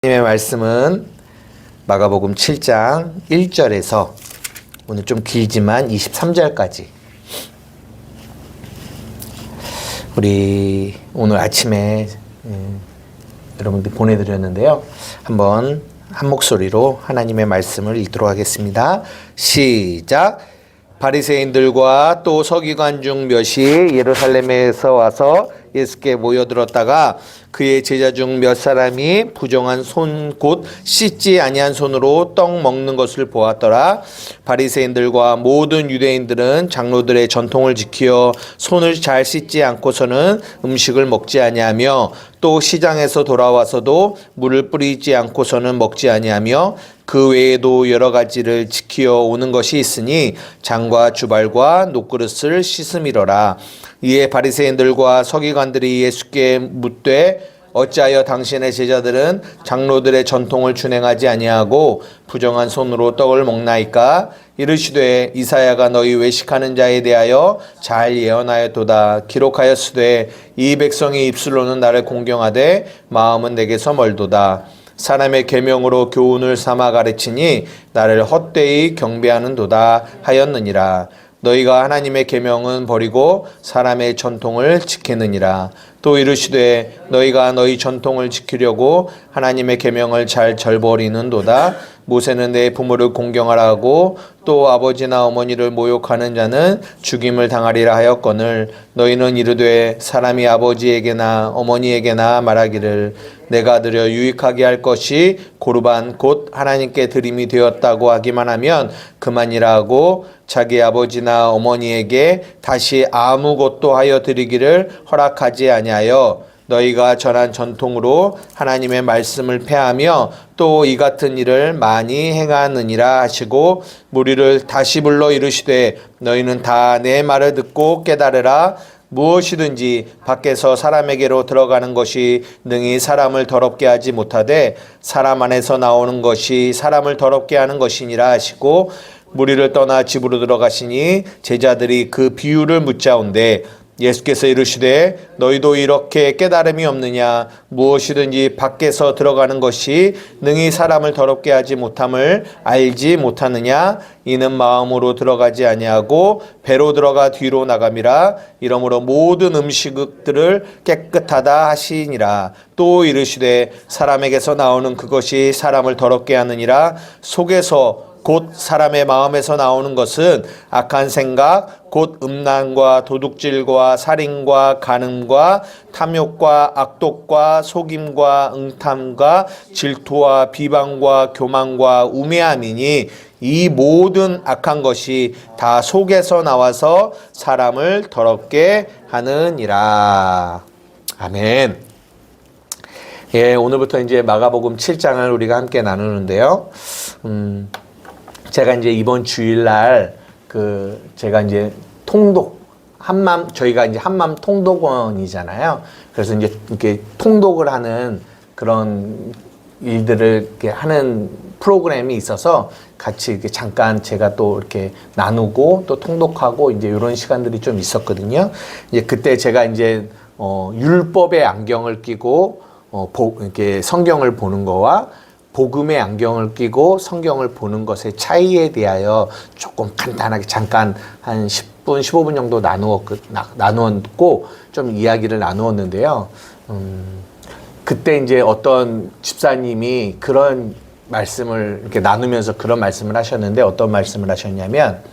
하나님의 말씀은 마가복음 7장 1절에서 오늘 좀 길지만 23절까지 우리 오늘 아침에 여러분들 보내드렸는데요. 한번 한 목소리로 하나님의 말씀을 읽도록 하겠습니다. 시작! 바리새인들과 또 서기관 중 몇이 예루살렘에서 와서 예수께 모여들었다가 그의 제자 중 몇 사람이 부정한 손 곧 씻지 아니한 손으로 떡 먹는 것을 보았더라. 바리새인들과 모든 유대인들은 장로들의 전통을 지키어 손을 잘 씻지 않고서는 음식을 먹지 아니하며 또 시장에서 돌아와서도 물을 뿌리지 않고서는 먹지 아니하며 그 외에도 여러 가지를 지키어 오는 것이 있으니 장과 주발과 녹그릇을 씻음이러라. 이에 바리새인들과 서기관들이 예수께 묻되 어찌하여 당신의 제자들은 장로들의 전통을 준행하지 아니하고 부정한 손으로 떡을 먹나이까? 이르시되 이사야가 너희 외식하는 자에 대하여 잘 예언하였도다. 기록하였으되 이 백성이 입술로는 나를 공경하되 마음은 내게서 멀도다. 사람의 계명으로 교훈을 삼아 가르치니 나를 헛되이 경배하는도다 하였느니라. 너희가 하나님의 계명은 버리고 사람의 전통을 지키느니라. 또 이르시되 너희가 너희 전통을 지키려고 하나님의 계명을 잘 저버리는도다. 모세는 내 부모를 공경하라 하고 또 아버지나 어머니를 모욕하는 자는 죽임을 당하리라 하였거늘 너희는 이르되 사람이 아버지에게나 어머니에게나 말하기를 내가 드려 유익하게 할 것이 고르반 곧 하나님께 드림이 되었다고 하기만 하면 그만이라 하고 자기 아버지나 어머니에게 다시 아무것도 하여 드리기를 허락하지 아니하여 너희가 전한 전통으로 하나님의 말씀을 폐하며 또 이 같은 일을 많이 행하느니라 하시고 무리를 다시 불러 이르시되 너희는 다 내 말을 듣고 깨달으라. 무엇이든지 밖에서 사람에게로 들어가는 것이 능히 사람을 더럽게 하지 못하되 사람 안에서 나오는 것이 사람을 더럽게 하는 것이니라 하시고 무리를 떠나 집으로 들어가시니 제자들이 그 비유를 묻자온데 예수께서 이르시되 너희도 이렇게 깨달음이 없느냐? 무엇이든지 밖에서 들어가는 것이 능히 사람을 더럽게 하지 못함을 알지 못하느냐? 이는 마음으로 들어가지 아니하고 배로 들어가 뒤로 나감이라. 이러므로 모든 음식들을 깨끗하다 하시니라. 또 이르시되 사람에게서 나오는 그것이 사람을 더럽게 하느니라. 속에서 곧 사람의 마음에서 나오는 것은 악한 생각, 곧 음란과 도둑질과 살인과 간음과 탐욕과 악독과 속임과 응탐과 질투와 비방과 교만과 우매함이니 이 모든 악한 것이 다 속에서 나와서 사람을 더럽게 하느니라. 아멘. 예, 오늘부터 이제 마가복음 7장을 우리가 함께 나누는데요. 제가 이제 이번 주일날 제가 이제 저희가 이제 한맘 통독원이잖아요. 그래서 이제 이렇게 통독을 하는 그런 일들을 이렇게 하는 프로그램이 있어서 같이 이렇게 잠깐 제가 또 이렇게 나누고 또 통독하고 이제 이런 시간들이 좀 있었거든요. 이제 그때 제가 이제 율법의 안경을 끼고 이렇게 성경을 보는 거와 복음의 안경을 끼고 성경을 보는 것의 차이에 대하여 조금 간단하게 잠깐 한 10분, 15분 정도 나누었고 좀 이야기를 나누었는데요. 그때 이제 어떤 집사님이 그런 말씀을 이렇게 나누면서 그런 말씀을 하셨는데 어떤 말씀을 하셨냐면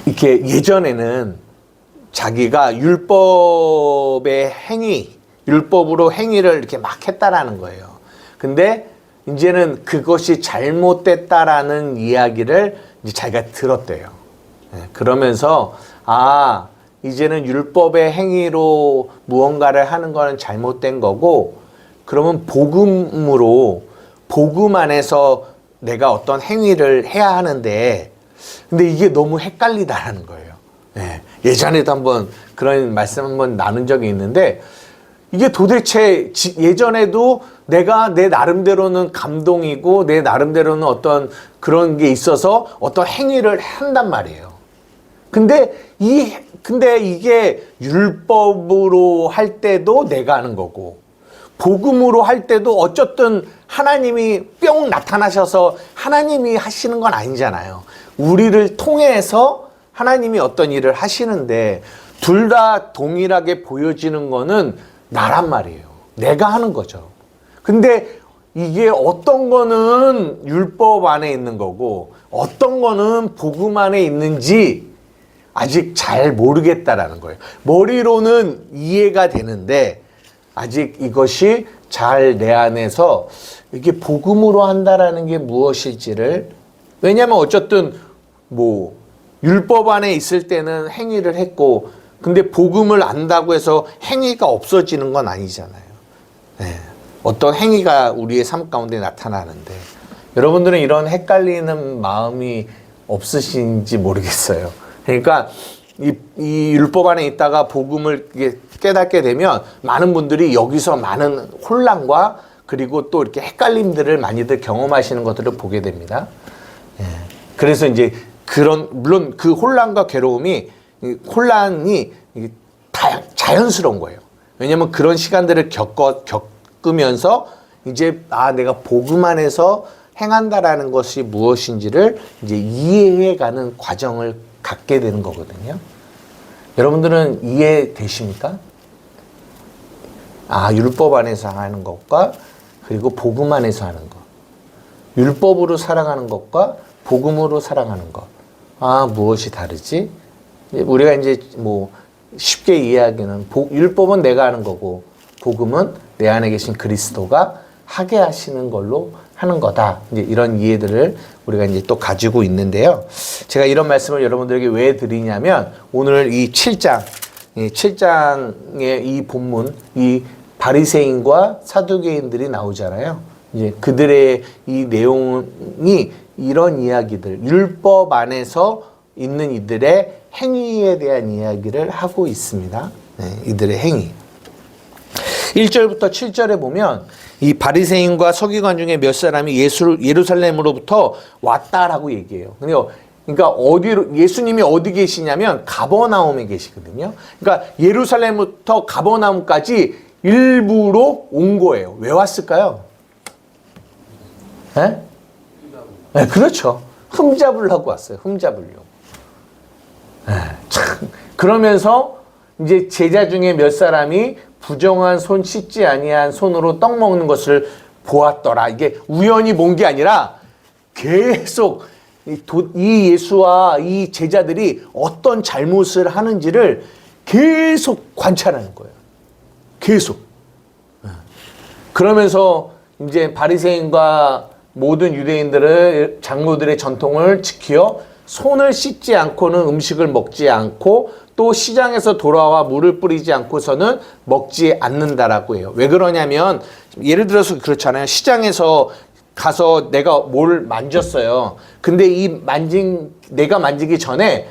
이렇게 예전에는 자기가 율법으로 행위를 이렇게 막 했다라는 거예요. 근데 이제는 그것이 잘못됐다라는 이야기를 이제 자기가 들었대요. 그러면서 이제는 율법의 행위로 무언가를 하는 거는 잘못된 거고 그러면 복음 안에서 내가 어떤 행위를 해야 하는데 근데 이게 너무 헷갈리다라는 거예요. 예전에도 한번 그런 말씀 한번 나눈 적이 있는데 이게 도대체 예전에도 내가 내 나름대로는 감동이고 내 나름대로는 어떤 그런 게 있어서 어떤 행위를 한단 말이에요. 근데 이게 율법으로 할 때도 내가 하는 거고 복음으로 할 때도 어쨌든 하나님이 뿅 나타나셔서 하나님이 하시는 건 아니잖아요. 우리를 통해서 하나님이 어떤 일을 하시는데 둘 다 동일하게 보여지는 거는 나란 말이에요. 내가 하는 거죠. 근데 이게 어떤 거는 율법 안에 있는 거고 어떤 거는 복음 안에 있는지 아직 잘 모르겠다라는 거예요. 머리로는 이해가 되는데 아직 이것이 잘 내 안에서 이게 복음으로 한다라는 게 무엇일지를, 왜냐하면 어쨌든 뭐 율법 안에 있을 때는 행위를 했고 근데 복음을 안다고 해서 행위가 없어지는 건 아니잖아요. 네. 어떤 행위가 우리의 삶 가운데 나타나는데 여러분들은 이런 헷갈리는 마음이 없으신지 모르겠어요. 그러니까 이 율법 안에 있다가 복음을 깨닫게 되면 많은 분들이 여기서 많은 혼란과 그리고 또 이렇게 헷갈림들을 많이들 경험하시는 것들을 보게 됩니다. 예. 그래서 이제 물론 그 혼란과 괴로움이, 혼란이 자연스러운 거예요. 왜냐하면 그런 시간들을 겪으면서 이제 내가 복음 안에서 행한다라는 것이 무엇인지를 이제 이해해가는 과정을 갖게 되는 거거든요. 여러분들은 이해되십니까? 율법 안에서 하는 것과 그리고 복음 안에서 하는 것. 율법으로 살아가는 것과 복음으로 살아가는 것. 무엇이 다르지? 우리가 이제 뭐 쉽게 이해하기는 율법은 내가 하는 거고 복음은 내 안에 계신 그리스도가 하게 하시는 걸로 하는 거다. 이제 이런 이해들을 우리가 이제 또 가지고 있는데요. 제가 이런 말씀을 여러분들에게 왜 드리냐면 오늘 이 7장의 이 본문, 이 바리새인과 사두개인들이 나오잖아요. 이제 그들의 이 내용이 이런 이야기들, 율법 안에서 있는 이들의 행위에 대한 이야기를 하고 있습니다. 이들의 행위. 1절부터 7절에 보면 이 바리새인과 서기관 중에 몇 사람이 예루살렘으로부터 왔다라고 얘기해요. 그러니까 예수님이 어디 계시냐면 가버나움에 계시거든요. 그러니까 예루살렘부터 가버나움까지 일부러 온 거예요. 왜 왔을까요? 네, 그렇죠. 흠 잡으려고 왔어요. 흠 잡으려고. 그러면서 이제 제자 중에 몇 사람이 부정한 손 씻지 아니한 손으로 떡 먹는 것을 보았더라. 이게 우연히 본 게 아니라 계속 이 예수와 이 제자들이 어떤 잘못을 하는지를 계속 관찰하는 거예요. 계속. 그러면서 이제 바리새인과 모든 유대인들은 장로들의 전통을 지켜 손을 씻지 않고는 음식을 먹지 않고 또 시장에서 돌아와 물을 뿌리지 않고서는 먹지 않는다라고 해요. 왜 그러냐면 예를 들어서 그렇잖아요. 시장에서 가서 내가 뭘 만졌어요. 근데 내가 만지기 전에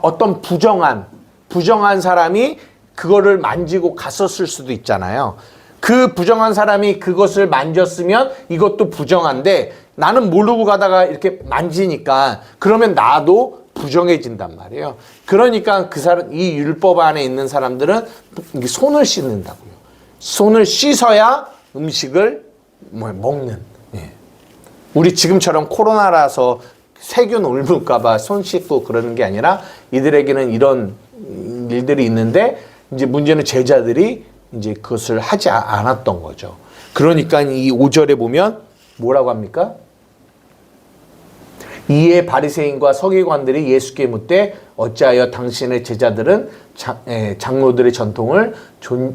어떤 부정한 사람이 그거를 만지고 갔었을 수도 있잖아요. 그 부정한 사람이 그것을 만졌으면 이것도 부정한데 나는 모르고 가다가 이렇게 만지니까 그러면 나도 부정해진단 말이에요. 그러니까 이 율법 안에 있는 사람들은 손을 씻는다고요. 손을 씻어야 음식을 먹는. 예. 우리 지금처럼 코로나라서 세균 옮을까봐 손 씻고 그러는 게 아니라 이들에게는 이런 일들이 있는데 이제 문제는 제자들이 이제 그것을 하지 않았던 거죠. 그러니까 이 5절에 보면 뭐라고 합니까? 이에 바리새인과 서기관들이 예수께 묻되 어찌하여 당신의 제자들은 장로들의 전통을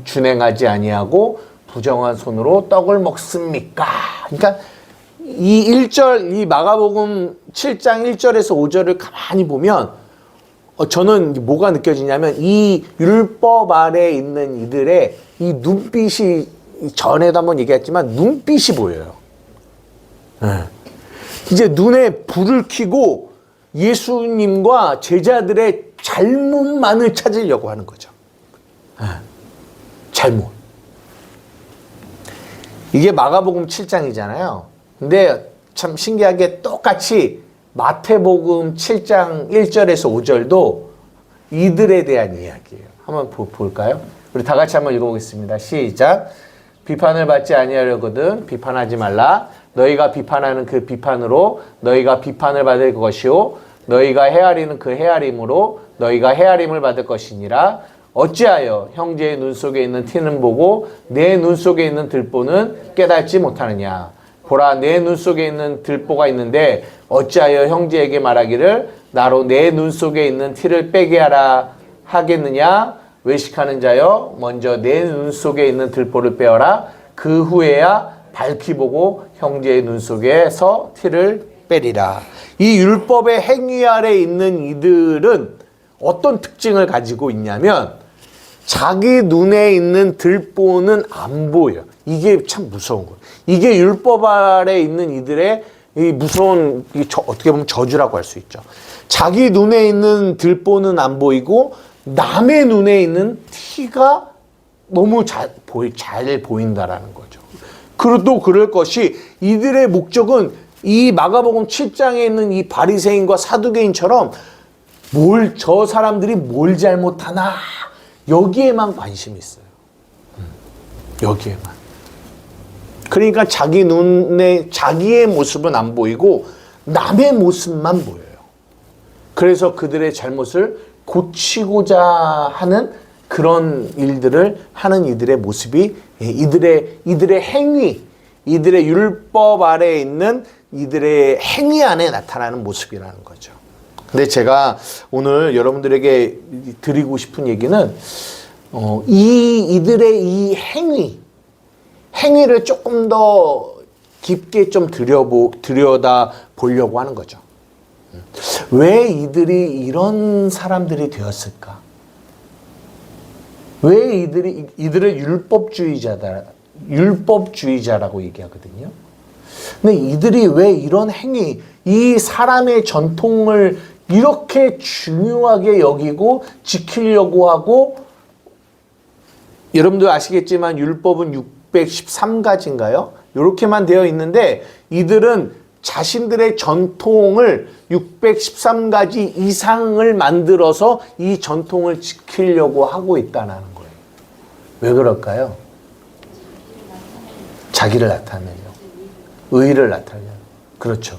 준행하지 아니하고 부정한 손으로 떡을 먹습니까? 그러니까 이 마가복음 7장 1절에서 5절을 가만히 보면 저는 뭐가 느껴지냐면 이 율법 아래 있는 이들의 이 눈빛이, 전에도 한번 얘기했지만 눈빛이 보여요. 이제 눈에 불을 켜고 예수님과 제자들의 잘못만을 찾으려고 하는 거죠. 잘못. 이게 마가복음 7장이잖아요. 근데 참 신기하게 똑같이 마태복음 7장 1절에서 5절도 이들에 대한 이야기예요. 한번 볼까요? 우리 다 같이 한번 읽어보겠습니다. 시작. 비판을 받지 아니하려거든 비판하지 말라. 너희가 비판하는 그 비판으로 너희가 비판을 받을 것이요 너희가 헤아리는 그 헤아림으로 너희가 헤아림을 받을 것이니라. 어찌하여 형제의 눈 속에 있는 티는 보고 내 눈 속에 있는 들보는 깨닫지 못하느냐. 보라, 내 눈 속에 있는 들보가 있는데 어찌하여 형제에게 말하기를 나로 내 눈 속에 있는 티를 빼게 하라 하겠느냐. 외식하는 자여, 먼저 내 눈 속에 있는 들보를 빼어라. 그 후에야 밝히 보고 형제의 눈 속에서 티를 빼리라. 이 율법의 행위 아래 있는 이들은 어떤 특징을 가지고 있냐면 자기 눈에 있는 들보는 안 보여. 이게 참 무서운 거예요. 이게 율법 아래 있는 이들의 이 무서운, 어떻게 보면 저주라고 할 수 있죠. 자기 눈에 있는 들보는 안 보이고 남의 눈에 있는 티가 너무 잘 보인다라는 거죠. 그리고 또 그럴 것이 이들의 목적은 이 마가복음 7장에 있는 이 바리새인과 사두개인처럼 저 사람들이 뭘 잘못하나 여기에만 관심이 있어요. 여기에만. 그러니까 자기 눈에 자기의 모습은 안 보이고 남의 모습만 보여요. 그래서 그들의 잘못을 고치고자 하는 그런 일들을 하는 이들의 모습이 이들의 행위, 이들의 율법 아래에 있는 이들의 행위 안에 나타나는 모습이라는 거죠. 근데 제가 오늘 여러분들에게 드리고 싶은 얘기는 이들의 이 행위를 조금 더 깊게 좀 들여다 보려고 하는 거죠. 왜 이들이 이런 사람들이 되었을까? 왜 이들을 율법주의자라고 얘기하거든요. 근데 이들이 왜 이런 행위, 이 사람의 전통을 이렇게 중요하게 여기고 지키려고 하고, 여러분도 아시겠지만 율법은 613가지인가요? 이렇게만 되어 있는데 이들은 자신들의 전통을 613가지 이상을 만들어서 이 전통을 지키려고 하고 있다는 거예요. 왜 그럴까요? 자기를 나타내려고. 의의를 나타내려고. 그렇죠.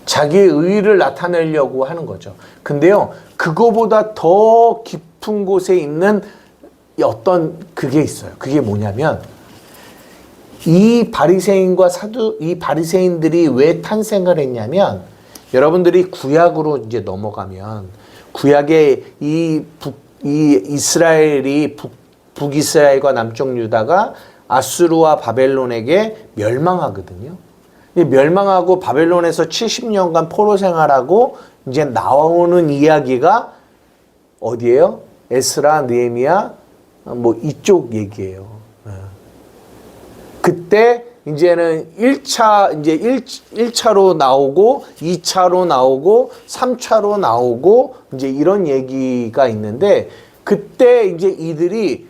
자기의 의의를 나타내려고 하는 거죠. 근데요, 그거보다 더 깊은 곳에 있는 어떤 그게 있어요. 그게 뭐냐면 이 바리새인들이 왜 탄생을 했냐면, 여러분들이 구약으로 이제 넘어가면 구약에 이스라엘이 북이스라엘과 남쪽 유다가 아수르와 바벨론에게 멸망하거든요. 멸망하고 바벨론에서 70년간 포로 생활하고 이제 나오는 이야기가 어디예요? 에스라, 느헤미야, 뭐 이쪽 얘기예요. 그때 이제는 1차로 나오고 2차로 나오고 3차로 나오고 이제 이런 얘기가 있는데, 그때 이제 이들이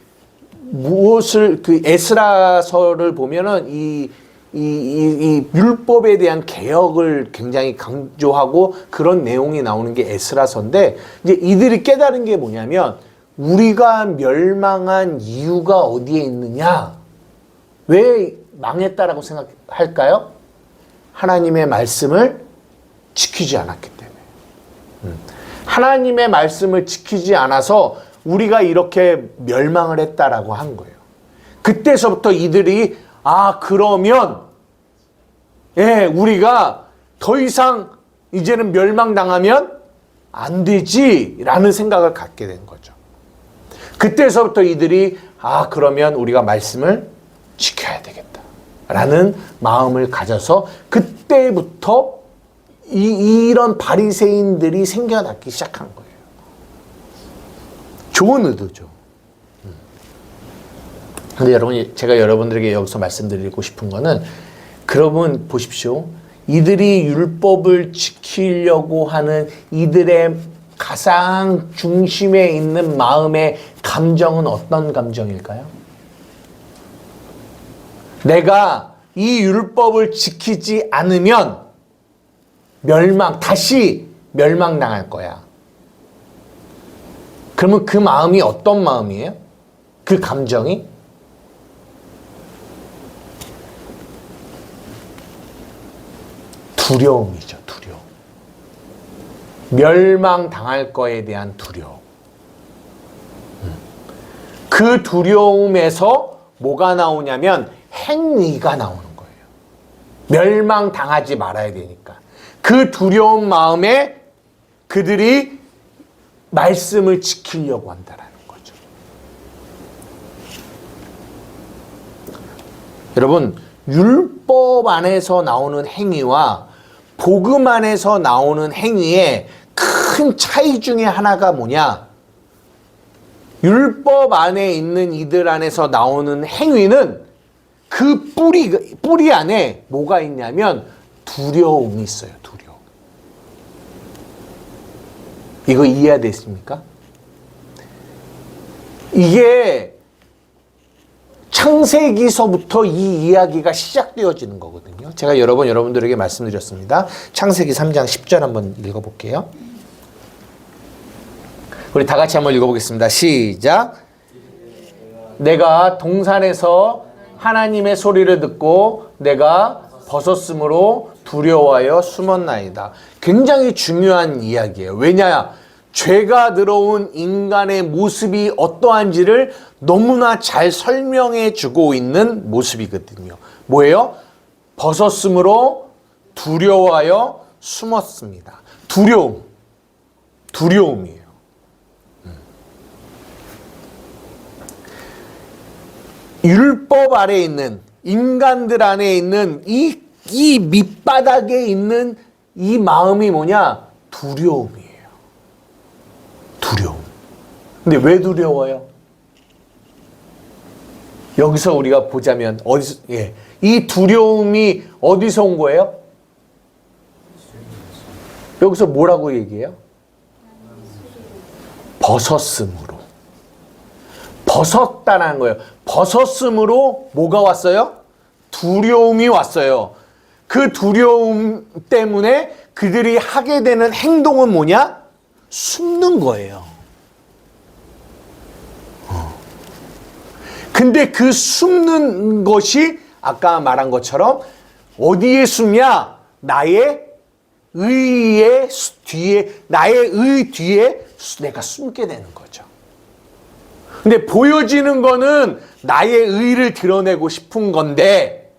무엇을 에스라서를 보면은 이 율법에 대한 개혁을 굉장히 강조하고 그런 내용이 나오는 게 에스라서인데, 이제 이들이 깨달은 게 뭐냐면 우리가 멸망한 이유가 어디에 있느냐? 왜 망했다라고 생각할까요? 하나님의 말씀을 지키지 않았기 때문에. 하나님의 말씀을 지키지 않아서 우리가 이렇게 멸망을 했다라고 한 거예요. 그때서부터 이들이 그러면 우리가 더 이상 이제는 멸망당하면 안 되지라는 생각을 갖게 된 거죠. 그때서부터 이들이 그러면 우리가 말씀을 지켜야 되겠다라는 마음을 가져서 그때부터 이런 바리새인들이 생겨나기 시작한 거예요. 좋은 의도죠. 근데 여러분, 제가 여러분들에게 여기서 말씀드리고 싶은 거는, 여러분 보십시오. 이들이 율법을 지키려고 하는 이들의 가장 중심에 있는 마음의 감정은 어떤 감정일까요? 내가 이 율법을 지키지 않으면 다시 멸망당할 거야. 그러면 그 마음이 어떤 마음이에요? 그 감정이? 두려움이죠. 두려움. 멸망당할 거에 대한 두려움. 그 두려움에서 뭐가 나오냐면 행위가 나오는 거예요. 멸망당하지 말아야 되니까. 그 두려운 마음에 그들이 말씀을 지키려고 한다라는 거죠. 여러분, 율법 안에서 나오는 행위와 복음 안에서 나오는 행위의 큰 차이 중에 하나가 뭐냐? 율법 안에 있는 이들 안에서 나오는 행위는 그 뿌리 안에 뭐가 있냐면 두려움이 있어요. 두려움. 이거 이해됐습니까? 이게 창세기서부터 이 이야기가 시작되어지는 거거든요. 제가 여러 번 여러분들에게 말씀드렸습니다. 창세기 3장 10절 한번 읽어볼게요. 우리 다 같이 한번 읽어보겠습니다. 시작. 내가 동산에서 하나님의 소리를 듣고 내가 벗었으므로 두려워하여 숨었나이다. 굉장히 중요한 이야기예요. 왜냐? 죄가 들어온 인간의 모습이 어떠한지를 너무나 잘 설명해 주고 있는 모습이거든요. 뭐예요? 벗었으므로 두려워하여 숨었습니다. 두려움이에요. 율법 아래에 있는 인간들 안에 있는 이 밑바닥에 있는 이 마음이 뭐냐? 두려움이에요. 두려움. 근데 왜 두려워요? 여기서 우리가 보자면 이 두려움이 어디서 온 거예요? 여기서 뭐라고 얘기해요? 벗었으므로. 벗었다는 거예요. 벗었으므로 뭐가 왔어요? 두려움이 왔어요. 그 두려움 때문에 그들이 하게 되는 행동은 뭐냐? 숨는 거예요. 근데 그 숨는 것이 아까 말한 것처럼 어디에 숨냐? 나의 의의 뒤에, 나의 의 뒤에 내가 숨게 되는 거죠. 근데 보여지는 거는 나의 의를 드러내고 싶은 건데,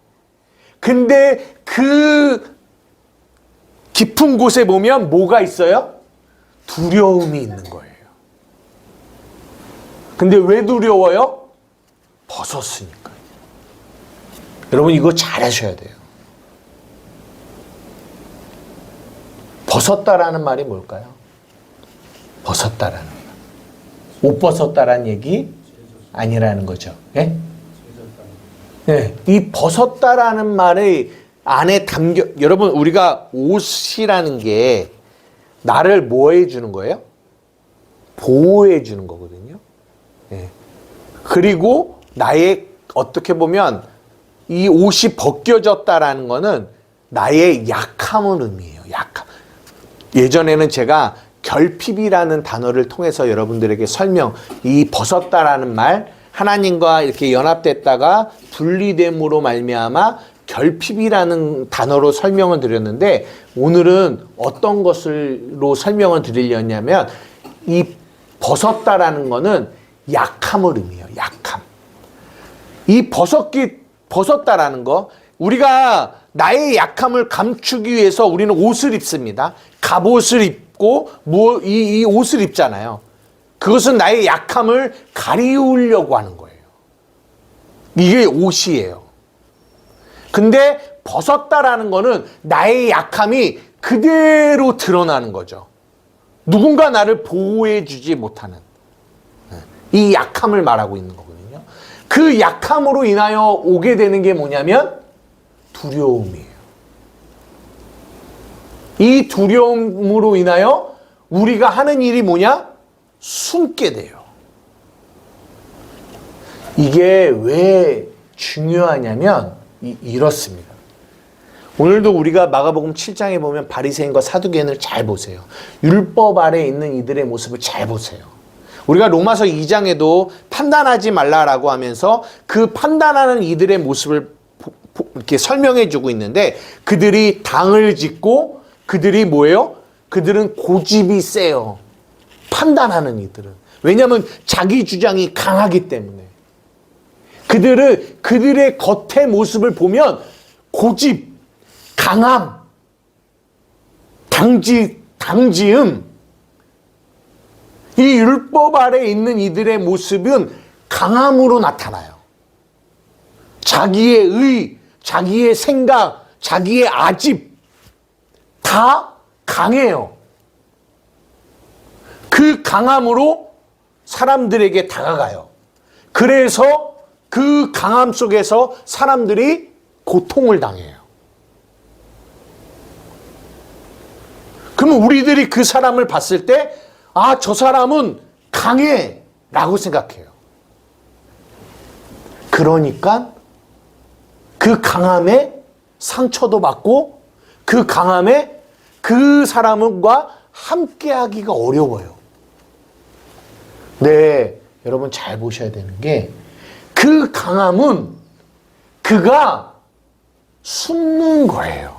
근데 그 깊은 곳에 보면 뭐가 있어요? 두려움이 있는 거예요. 근데 왜 두려워요? 벗었으니까. 여러분 이거 잘 하셔야 돼요. 벗었다라는 말이 뭘까요? 벗었다라는 말. 옷 벗었다라는 얘기 아니라는 거죠. 예? 네, 이 벗었다라는 말의 안에 담겨, 여러분 우리가 옷이라는 게 나를 뭐 해주는 거예요? 보호해 주는 거거든요. 네. 그리고 나의 어떻게 보면 이 옷이 벗겨졌다라는 거는 나의 약함을 의미해요. 약함. 예전에는 제가 결핍이라는 단어를 통해서 여러분들에게 이 벗었다라는 말, 하나님과 이렇게 연합됐다가 분리됨으로 말미암아 결핍이라는 단어로 설명을 드렸는데, 오늘은 어떤 것으로 설명을 드리려냐면 이 벗었다라는 거는 약함을 의미해요. 약함. 이 벗었다라는 거, 우리가 나의 약함을 감추기 위해서 우리는 옷을 입습니다. 갑옷을 입고 이 옷을 입잖아요. 그것은 나의 약함을 가리우려고 하는 거예요. 이게 옷이에요. 근데 벗었다라는 거는 나의 약함이 그대로 드러나는 거죠. 누군가 나를 보호해 주지 못하는 이 약함을 말하고 있는 거거든요. 그 약함으로 인하여 오게 되는 게 뭐냐면 두려움이에요. 이 두려움으로 인하여 우리가 하는 일이 뭐냐? 숨게 돼요. 이게 왜 중요하냐면 이렇습니다. 오늘도 우리가 마가복음 7장에 보면 바리새인과 사두개인을 잘 보세요. 율법 아래에 있는 이들의 모습을 잘 보세요. 우리가 로마서 2장에도 판단하지 말라라고 하면서 그 판단하는 이들의 모습을 이렇게 설명해 주고 있는데 그들이 당을 짓고 그들이 뭐예요? 그들은 고집이 세요. 판단하는 이들은. 왜냐하면 자기 주장이 강하기 때문에. 그들의 겉의 모습을 보면 고집, 강함, 당지음, 이 율법 아래 있는 이들의 모습은 강함으로 나타나요. 자기의 의, 자기의 생각, 자기의 아집 다 강해요. 그 강함으로 사람들에게 다가가요. 그래서 그 강함 속에서 사람들이 고통을 당해요. 그러면 우리들이 그 사람을 봤을 때, 아, 저 사람은 강해 라고 생각해요. 그러니까 그 강함에 상처도 받고 그 강함에 그 사람과 함께 하기가 어려워요. 네, 여러분 잘 보셔야 되는 게 그 강함은 그가 숨는 거예요.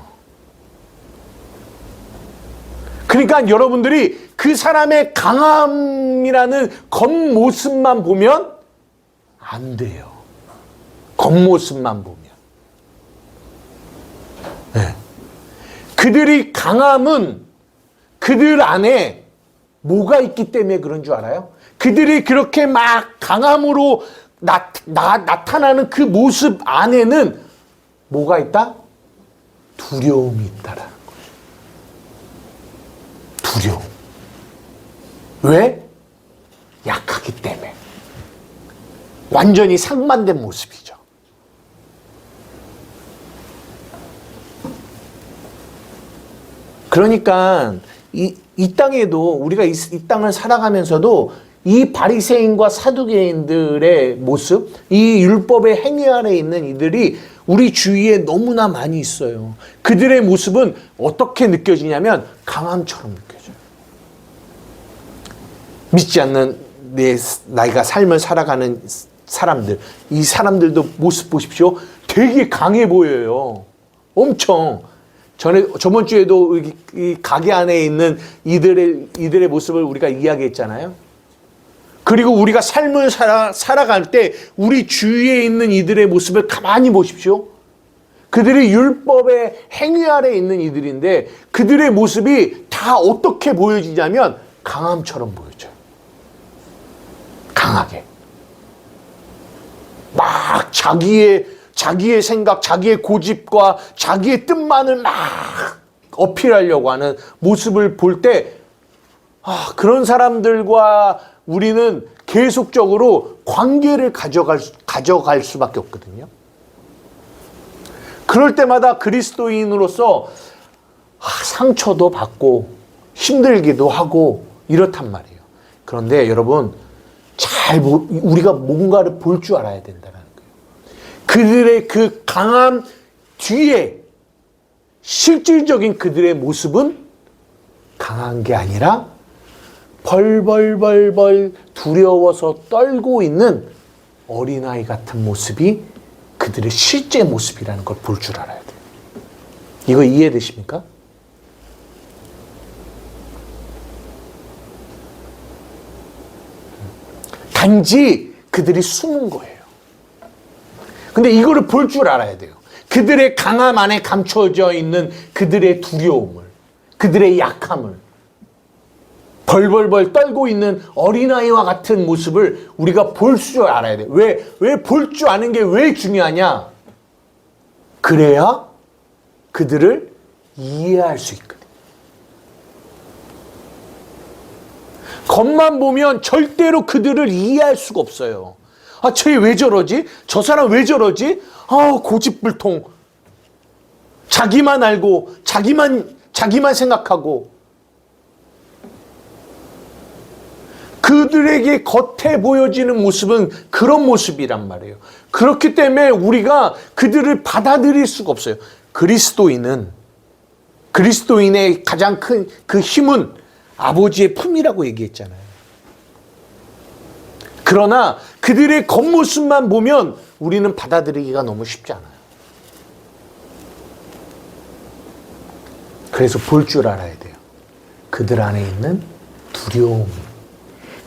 그러니까 여러분들이 그 사람의 강함이라는 겉모습만 보면 안 돼요. 겉모습만 보면. 네. 그들이 강함은 그들 안에 뭐가 있기 때문에 그런 줄 알아요? 그들이 그렇게 막 강함으로 나타나는 그 모습 안에는 뭐가 있다? 두려움이 있다라는 거예요. 두려움. 왜? 약하기 때문에. 완전히 상반된 모습이죠. 그러니까 이 땅에도 우리가 이 땅을 살아가면서도 이 바리새인과 사두개인들의 모습, 이 율법의 행위 아래 있는 이들이 우리 주위에 너무나 많이 있어요. 그들의 모습은 어떻게 느껴지냐면 강함처럼 느껴져요. 믿지 않는 나이가 삶을 살아가는 사람들, 이 사람들도 모습 보십시오. 되게 강해 보여요. 엄청. 저번 주에도 이 가게 안에 있는 이들의 모습을 우리가 이야기했잖아요. 그리고 우리가 삶을 살아갈 때 우리 주위에 있는 이들의 모습을 가만히 보십시오. 그들이 율법의 행위 아래 있는 이들인데 그들의 모습이 다 어떻게 보여지냐면 강함처럼 보여져요. 강하게. 막 자기의 생각, 자기의 고집과 자기의 뜻만을 막 어필하려고 하는 모습을 볼 때, 그런 사람들과 우리는 계속적으로 관계를 가져갈 수밖에 없거든요. 그럴 때마다 그리스도인으로서 상처도 받고 힘들기도 하고 이렇단 말이에요. 그런데 여러분, 우리가 뭔가를 볼 줄 알아야 된다는 거예요. 그들의 그 강함 뒤에 실질적인 그들의 모습은 강한 게 아니라 벌벌벌벌 두려워서 떨고 있는 어린아이 같은 모습이 그들의 실제 모습이라는 걸 볼 줄 알아야 돼요. 이거 이해되십니까? 단지 그들이 숨은 거예요. 근데 이거를 볼 줄 알아야 돼요. 그들의 강함 안에 감춰져 있는 그들의 두려움을, 그들의 약함을, 벌벌벌 떨고 있는 어린아이와 같은 모습을 우리가 볼 줄 알아야 돼요. 왜 볼 줄 아는 게 왜 중요하냐? 그래야 그들을 이해할 수 있거든요. 겉만 보면 절대로 그들을 이해할 수가 없어요. 쟤 왜 저러지? 저 사람 왜 저러지? 고집불통. 자기만 알고, 자기만 생각하고. 그들에게 겉에 보여지는 모습은 그런 모습이란 말이에요. 그렇기 때문에 우리가 그들을 받아들일 수가 없어요. 그리스도인의 가장 큰 그 힘은 아버지의 품이라고 얘기했잖아요. 그러나 그들의 겉모습만 보면 우리는 받아들이기가 너무 쉽지 않아요. 그래서 볼 줄 알아야 돼요. 그들 안에 있는 두려움.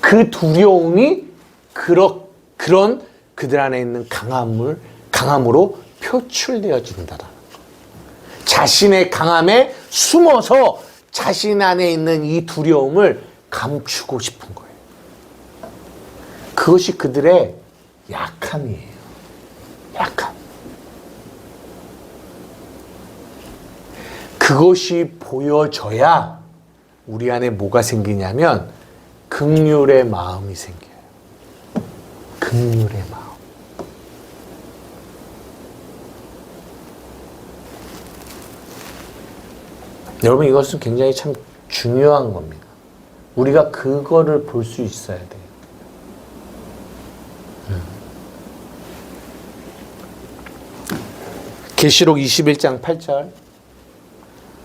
그 두려움이 그런 그들 안에 있는 강함으로 표출되어진다라는 거. 자신의 강함에 숨어서 자신 안에 있는 이 두려움을 감추고 싶은 거예요. 그것이 그들의 약함이에요. 약함. 그것이 보여져야 우리 안에 뭐가 생기냐면 긍휼의 마음이 생겨요. 긍휼의 마음. 여러분, 이것은 굉장히 참 중요한 겁니다. 우리가 그거를 볼 수 있어야 돼요. 계시록 21장 8절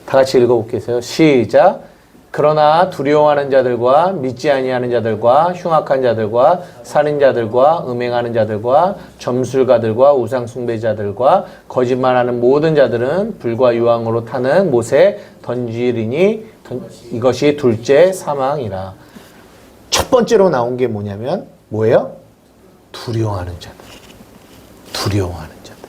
다 같이 읽어볼게요. 시작. 그러나 두려워하는 자들과 믿지 아니하는 자들과 흉악한 자들과 살인자들과 음행하는 자들과 점술가들과 우상숭배자들과 거짓말하는 모든 자들은 불과 유황으로 타는 못에 던지리니 이것이 둘째 사망이라. 첫 번째로 나온 게 뭐냐면 뭐예요? 두려워하는 자들. 두려워하는 자들.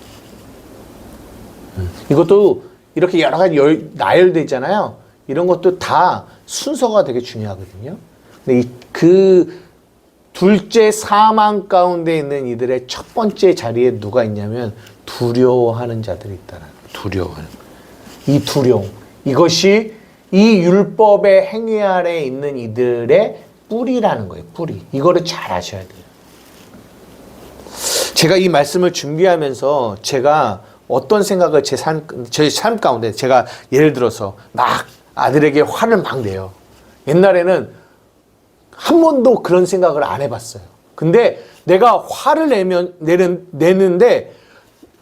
이것도 이렇게 여러 가지 나열되어 있잖아요. 이런 것도 다 순서가 되게 중요하거든요. 근데 그 둘째 사망 가운데 있는 이들의 첫 번째 자리에 누가 있냐면 두려워하는 자들이 있다는 거예요. 두려워하는. 이 두려움. 이것이 이 율법의 행위 아래에 있는 이들의 뿌리라는 거예요. 뿌리. 이거를 잘 아셔야 돼요. 제가 이 말씀을 준비하면서 제가 어떤 생각을 저희 삶 가운데 제가 예를 들어서 막 아들에게 화를 막 내요. 옛날에는 한 번도 그런 생각을 안 해봤어요. 근데 내가 화를 내는데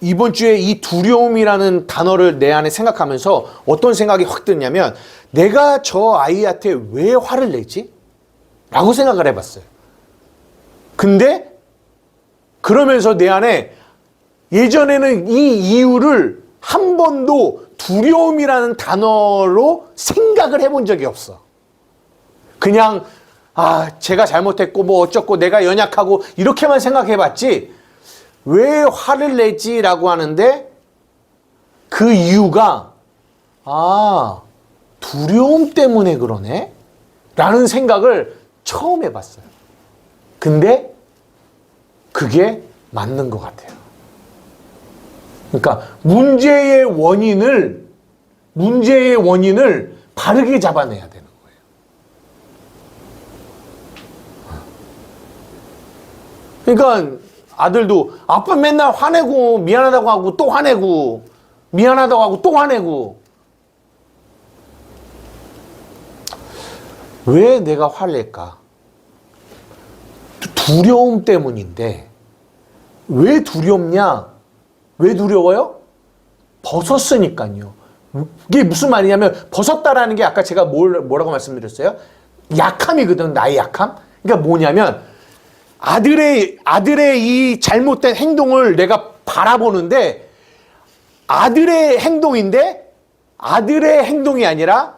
이번 주에 이 두려움이라는 단어를 내 안에 생각하면서 어떤 생각이 확 드냐면 내가 저 아이한테 왜 화를 내지? 라고 생각을 해봤어요. 근데 그러면서 내 안에 예전에는 이 이유를 한 번도 두려움이라는 단어로 생각을 해본 적이 없어. 그냥 제가 잘못했고 뭐 어쩌고 내가 연약하고 이렇게만 생각해봤지 왜 화를 내지라고 하는데 그 이유가 두려움 때문에 그러네? 라는 생각을 처음 해봤어요. 근데 그게 맞는 것 같아요. 그러니까 문제의 원인을 바르게 잡아내야 되는 거예요. 그러니까 아들도 아빠 맨날 화내고 미안하다고 하고 또 화내고 미안하다고 하고 또 화내고 왜 내가 화를 낼까? 두려움 때문인데 왜 두렵냐? 왜 두려워요? 벗었으니까요. 이게 무슨 말이냐면 벗었다라는 게 아까 제가 뭐라고 말씀드렸어요? 약함이거든. 나의 약함. 그러니까 뭐냐면 아들의 이 잘못된 행동을 내가 바라보는데 아들의 행동인데 아들의 행동이 아니라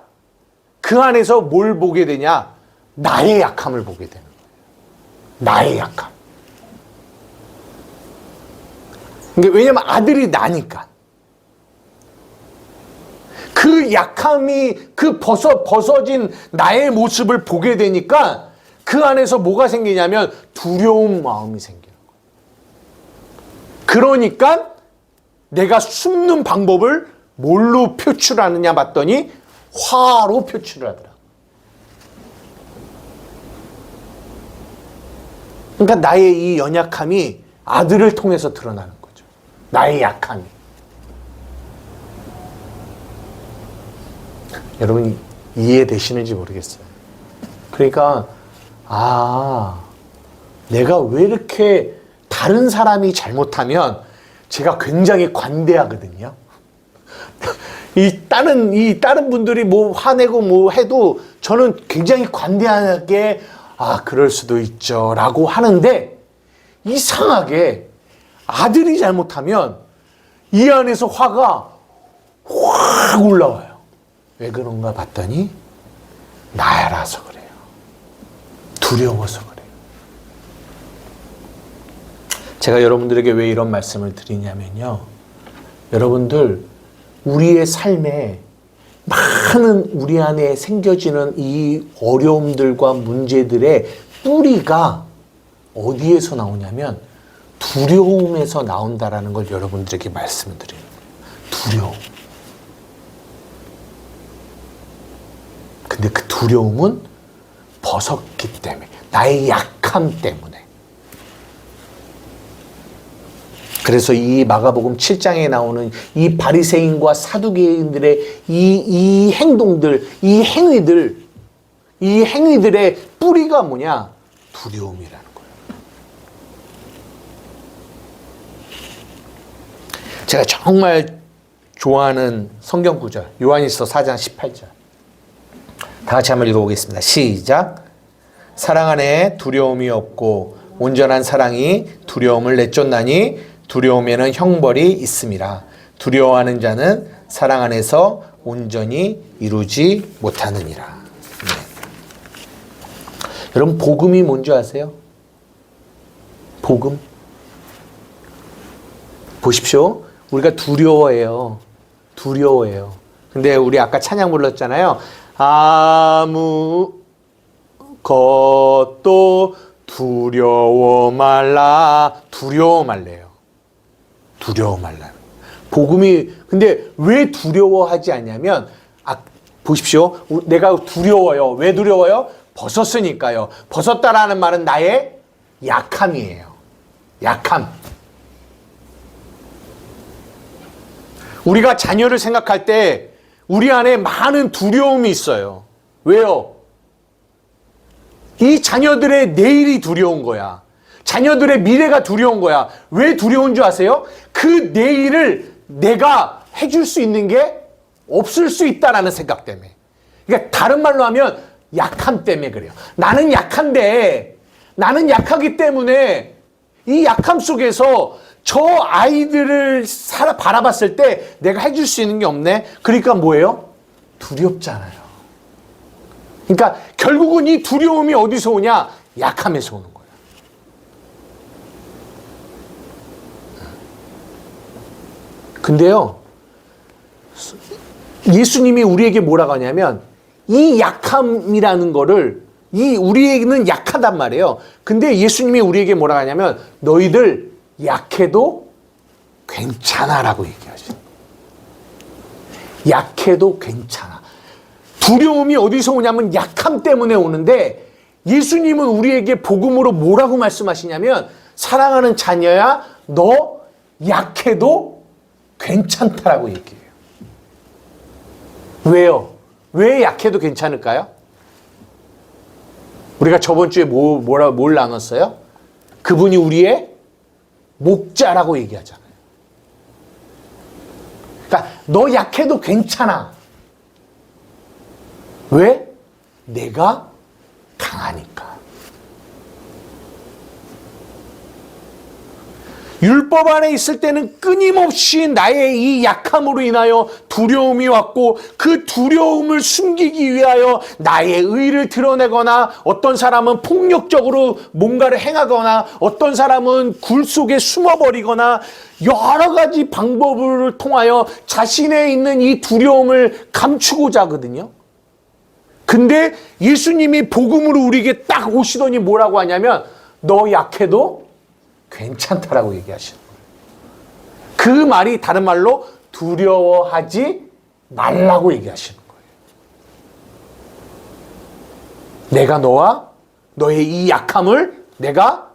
그 안에서 뭘 보게 되냐? 나의 약함을 보게 되는 거예요. 나의 약함. 그러니까 왜냐면 아들이 나니까. 그 약함이 그 벗어진 나의 모습을 보게 되니까 그 안에서 뭐가 생기냐면 두려운 마음이 생기는 거예요. 그러니까 내가 숨는 방법을 뭘로 표출하느냐 봤더니 화로 표출을 하더라. 그러니까 나의 이 연약함이 아들을 통해서 드러나는 거죠. 나의 약함이. 여러분 이해되시는지 모르겠어요. 그러니까 내가 왜 이렇게 다른 사람이 잘못하면 제가 굉장히 관대하거든요. 이 다른 분들이 뭐 화내고 뭐 해도 저는 굉장히 관대하게 그럴 수도 있죠 라고 하는데 이상하게 아들이 잘못하면 이 안에서 화가 확 올라와요. 왜 그런가 봤더니 나라서 그래요. 두려워서 그래요. 제가 여러분들에게 왜 이런 말씀을 드리냐면요. 여러분들 우리의 삶에 많은 우리 안에 생겨지는 이 어려움들과 문제들의 뿌리가 어디에서 나오냐면 두려움에서 나온다라는 걸 여러분들에게 말씀을 드리는 거예요. 두려움. 근데 그 두려움은 벗었기 때문에, 나의 약함 때문에. 그래서 이 마가복음 7장에 나오는 이 바리새인과 사두개인들의 이 행동들, 이 행위들의 뿌리가 뭐냐? 두려움이라는 거예요. 제가 정말 좋아하는 성경 구절, 요한일서 4장 18절. 다 같이 한번 읽어보겠습니다. 시작. 사랑 안에 두려움이 없고 온전한 사랑이 두려움을 내쫓나니 두려움에는 형벌이 있음이라. 두려워하는 자는 사랑 안에서 온전히 이루지 못하느니라. 네. 여러분 복음이 뭔지 아세요? 복음. 보십시오. 우리가 두려워해요. 두려워해요. 근데 우리 아까 찬양 불렀잖아요. 아무것도 두려워 말라. 두려워 말래요. 두려워 말라. 복음이 근데 왜 두려워하지 않냐면 보십시오. 내가 두려워요. 왜 두려워요? 벗었으니까요. 벗었다라는 말은 나의 약함이에요. 약함. 우리가 자녀를 생각할 때 우리 안에 많은 두려움이 있어요. 왜요? 이 자녀들의 내일이 두려운 거야. 자녀들의 미래가 두려운 거야. 왜 두려운 줄 아세요? 그 내일을 내가 해줄 수 있는 게 없을 수 있다라는 생각 때문에. 그러니까 다른 말로 하면 약함 때문에 그래요. 나는 약한데, 나는 약하기 때문에 이 약함 속에서 저 아이들을 바라봤을 때 내가 해줄 수 있는 게 없네. 그러니까 뭐예요? 두렵잖아요. 그러니까 결국은 이 두려움이 어디서 오냐? 약함에서 오는 거예요. 근데요, 예수님이 우리에게 뭐라고 하냐면 이 약함이라는 거를 우리에게는 약하단 말이에요. 근데 예수님이 우리에게 뭐라고 하냐면 너희들 약해도 괜찮아라고 얘기하죠. 약해도 괜찮아. 두려움이 어디서 오냐면 약함 때문에 오는데 예수님은 우리에게 복음으로 뭐라고 말씀하시냐면 사랑하는 자녀야 너 약해도 괜찮다라고 얘기해요. 왜요? 왜 약해도 괜찮을까요? 우리가 저번 주에 뭘 나눴어요? 그분이 우리의 목자라고 얘기하잖아요. 그러니까 너 약해도 괜찮아. 왜? 내가 강하니까. 율법 안에 있을 때는 끊임없이 나의 이 약함으로 인하여 두려움이 왔고 그 두려움을 숨기기 위하여 나의 의를 드러내거나 어떤 사람은 폭력적으로 뭔가를 행하거나 어떤 사람은 굴 속에 숨어버리거나 여러 가지 방법을 통하여 자신에 있는 이 두려움을 감추고자 하거든요. 근데 예수님이 복음으로 우리에게 딱 오시더니 뭐라고 하냐면 너 약해도 괜찮다라고 얘기하시는 거예요. 그 말이 다른 말로 두려워하지 말라고 얘기하시는 거예요. 내가 너와 너의 이 약함을 내가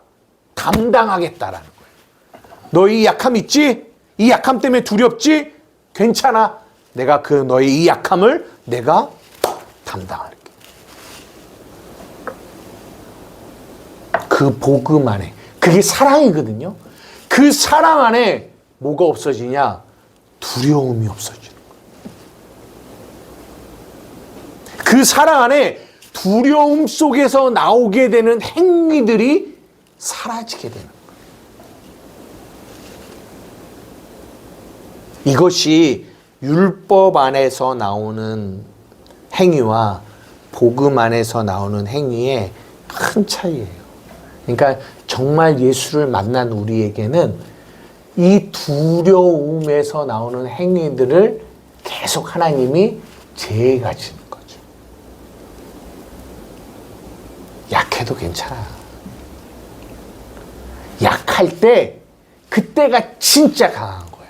감당하겠다라는 거예요. 너의 이 약함 있지? 이 약함 때문에 두렵지? 괜찮아. 내가 너의 이 약함을 내가 감당할게. 그 복음 안에 그게 사랑이거든요. 그 사랑 안에 뭐가 없어지냐? 두려움이 없어지는 거예요. 그 사랑 안에 두려움 속에서 나오게 되는 행위들이 사라지게 되는 거예요. 이것이 율법 안에서 나오는 행위와 복음 안에서 나오는 행위에 큰 차이예요. 그러니까 정말 예수를 만난 우리에게는 이 두려움에서 나오는 행위들을 계속 하나님이 제해 가시는 거죠. 약해도 괜찮아. 약할 때 그때가 진짜 강한 거야.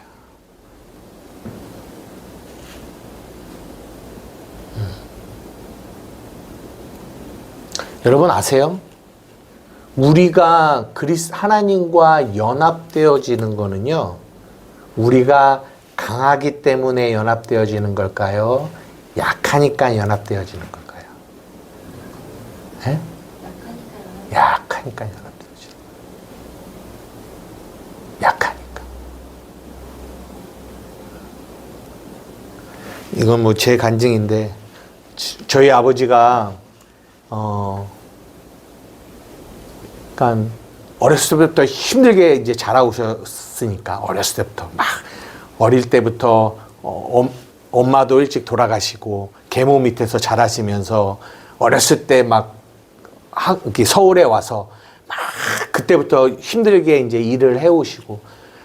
여러분 아세요? 우리가 하나님과 연합되어지는 거는요, 우리가 강하기 때문에 연합되어지는 걸까요? 약하니까 연합되어지는 걸까요? 네? 약하니까 연합되어지는 거예요. 약하니까. 이건 뭐 제 간증인데, 저희 아버지가 그러니까 어렸을 때부터 힘들게 이제 자라오셨으니까, 어렸을 때부터 막 어릴 때부터 엄마도 일찍 돌아가시고 계모 밑에서 자라시면서 어렸을 때 막 서울에 와서 막 그때부터 힘들게 이제 일을 해오시고,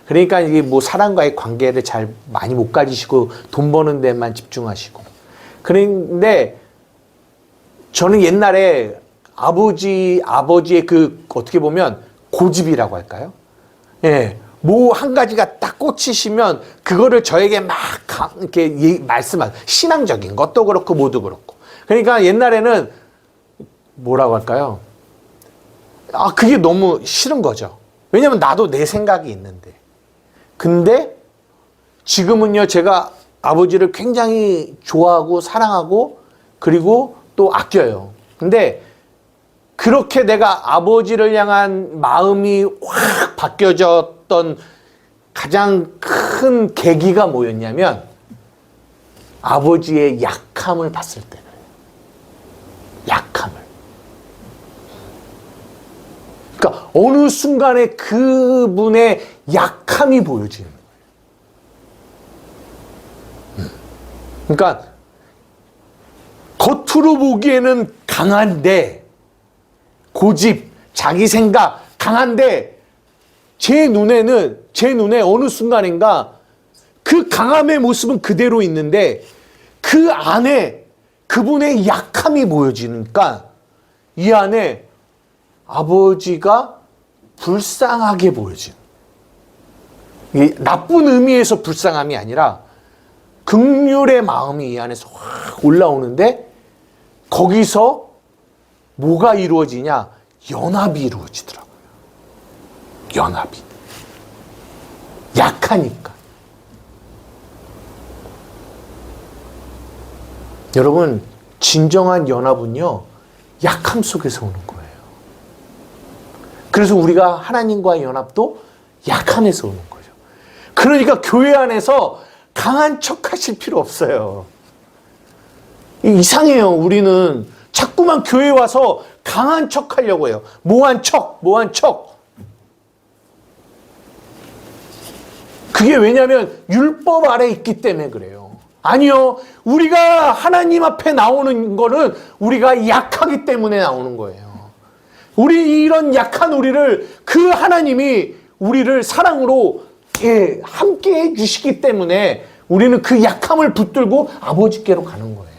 그러니까 이게 뭐 사람과의 관계를 잘 많이 못 가지시고 돈 버는 데만 집중하시고. 그런데 저는 옛날에 아버지의 그 어떻게 보면 고집이라고 할까요? 예. 뭐 한 가지가 딱 꽂히시면 그거를 저에게 막 이렇게 말씀한, 신앙적인 것도 그렇고 뭐도 그렇고. 그러니까 옛날에는 뭐라고 할까요? 그게 너무 싫은 거죠. 왜냐면 나도 내 생각이 있는데. 근데 지금은요, 제가 아버지를 굉장히 좋아하고 사랑하고 그리고 또 아껴요. 근데 그렇게 내가 아버지를 향한 마음이 확 바뀌어졌던 가장 큰 계기가 뭐였냐면, 아버지의 약함을 봤을 때 그래요. 약함을. 그러니까 어느 순간에 그분의 약함이 보여지는 거예요. 그러니까 겉으로 보기에는 강한데, 고집, 자기 생각 강한데, 제 눈에 어느 순간인가 그 강함의 모습은 그대로 있는데 그 안에 그분의 약함이 보여지니까 이 안에 아버지가 불쌍하게 보여지는, 이게 나쁜 의미에서 불쌍함이 아니라 긍휼의 마음이 이 안에서 확 올라오는데, 거기서 뭐가 이루어지냐? 연합이 이루어지더라고요. 연합이. 약하니까. 여러분, 진정한 연합은요, 약함 속에서 오는 거예요. 그래서 우리가 하나님과의 연합도 약함에서 오는 거죠. 그러니까 교회 안에서 강한 척 하실 필요 없어요. 이상해요. 우리는 자꾸만 교회 와서 강한 척 하려고 해요. 뭐한 척. 그게 왜냐하면 율법 아래 있기 때문에 그래요. 아니요. 우리가 하나님 앞에 나오는 거는 우리가 약하기 때문에 나오는 거예요. 우리 이런 약한 우리를 그 하나님이 우리를 사랑으로 함께 해주시기 때문에 우리는 그 약함을 붙들고 아버지께로 가는 거예요.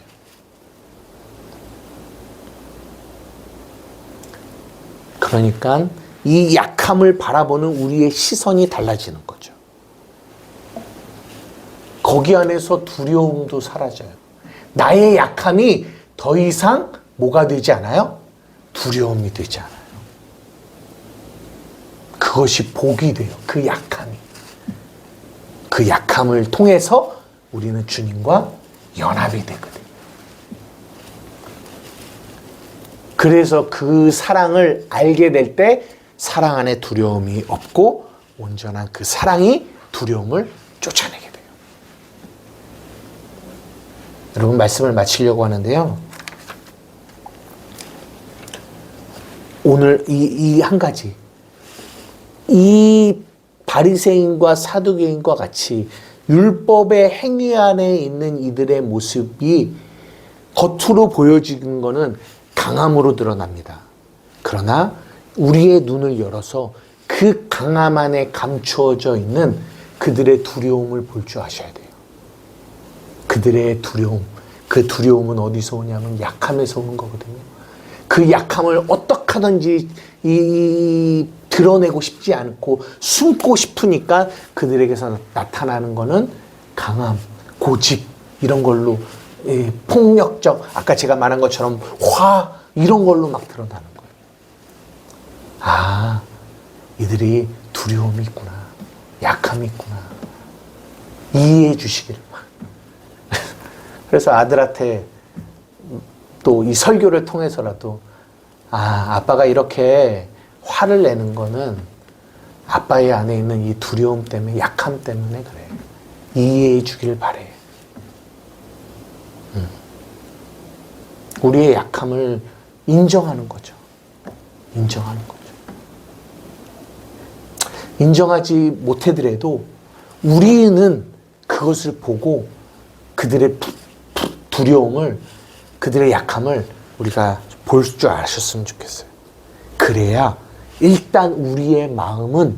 그러니까 이 약함을 바라보는 우리의 시선이 달라지는 거죠. 거기 안에서 두려움도 사라져요. 나의 약함이 더 이상 뭐가 되지 않아요? 두려움이 되지 않아요. 그것이 복이 돼요. 그 약함이. 그 약함을 통해서 우리는 주님과 연합이 되거든요. 그래서 그 사랑을 알게 될 때 사랑 안에 두려움이 없고 온전한 그 사랑이 두려움을 쫓아내게 돼요. 여러분, 말씀을 마치려고 하는데요. 오늘 이 한 가지, 이 바리새인과 사두개인과 같이 율법의 행위 안에 있는 이들의 모습이 겉으로 보여지는 거는 강함으로 드러납니다. 그러나 우리의 눈을 열어서 그 강함 안에 감추어져 있는 그들의 두려움을 볼 줄 아셔야 돼요. 그들의 두려움, 그 두려움은 어디서 오냐면 약함에서 오는 거거든요. 그 약함을 어떻게 하든지 드러내고 싶지 않고 숨고 싶으니까 그들에게서 나타나는 거는 강함, 고집 이런 걸로 폭력적, 아까 제가 말한 것처럼 화 이런 걸로 막 드러나는 거예요. 아, 이들이 두려움이 있구나, 약함이 있구나, 이해해 주시기를. 그래서 아들한테 또 이 설교를 통해서라도 아빠가 이렇게 화를 내는 거는 아빠의 안에 있는 이 두려움 때문에, 약함 때문에 그래. 이해해 주길 바래. 우리의 약함을 인정하는 거죠. 인정하는 거죠. 인정하지 못하더라도 우리는 그것을 보고 그들의 두려움을, 그들의 약함을 우리가 볼 줄 아셨으면 좋겠어요. 그래야 일단 우리의 마음은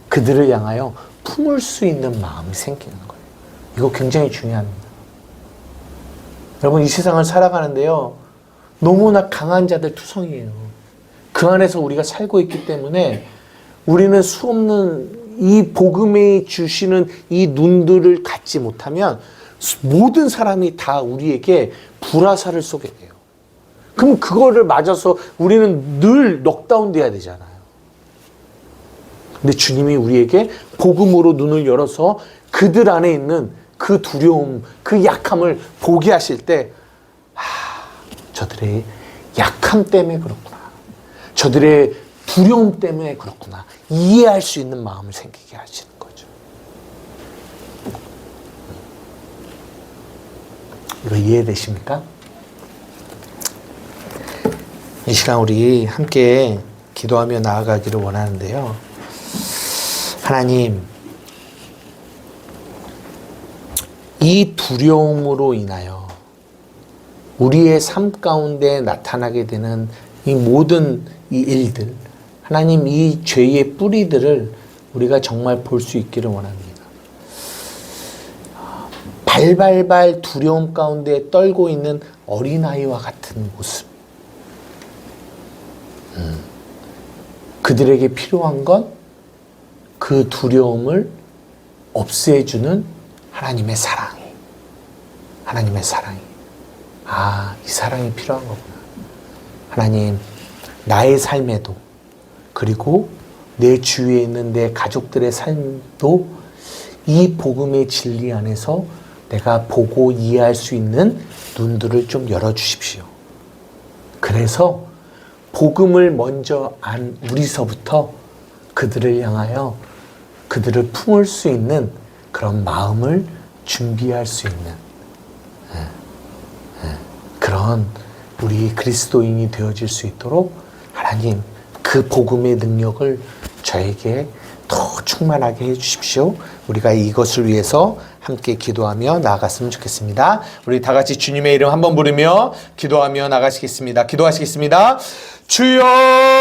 그들을 향하여 품을 수 있는 마음이 생기는 거예요. 이거 굉장히 중요합니다. 여러분, 이 세상을 살아가는데요, 너무나 강한 자들 투성이에요. 그 안에서 우리가 살고 있기 때문에 우리는 수없는 이 복음이 주시는 이 눈들을 갖지 못하면 모든 사람이 다 우리에게 불화살을 쏘게 돼요. 그럼 그거를 맞아서 우리는 늘 넉다운 돼야 되잖아요. 근데 주님이 우리에게 복음으로 눈을 열어서 그들 안에 있는 그 두려움, 그 약함을 보게 하실 때, 저들의 약함 때문에 그렇구나, 저들의 두려움 때문에 그렇구나, 이해할 수 있는 마음을 생기게 하시는 거죠. 이거 이해되십니까? 이 시간 우리 함께 기도하며 나아가기를 원하는데요. 하나님, 이 두려움으로 인하여 우리의 삶 가운데 나타나게 되는 이 모든 이 일들, 하나님, 이 죄의 뿌리들을 우리가 정말 볼 수 있기를 원합니다. 발발발 두려움 가운데 떨고 있는 어린아이와 같은 모습. 그들에게 필요한 건 그 두려움을 없애주는 하나님의 사랑이. 하나님의 사랑이. 이 사랑이 필요한 거구나. 하나님, 나의 삶에도, 그리고 내 주위에 있는 내 가족들의 삶도 이 복음의 진리 안에서 내가 보고 이해할 수 있는 눈들을 좀 열어주십시오. 그래서 복음을 먼저 안 우리서부터 그들을 향하여 그들을 품을 수 있는 그런 마음을 준비할 수 있는 그런 우리 그리스도인이 되어질 수 있도록 하나님, 그 복음의 능력을 저에게 더 충만하게 해주십시오. 우리가 이것을 위해서 함께 기도하며 나아갔으면 좋겠습니다. 우리 다 같이 주님의 이름 한번 부르며 기도하며 나가시겠습니다. 기도하시겠습니다. 주여!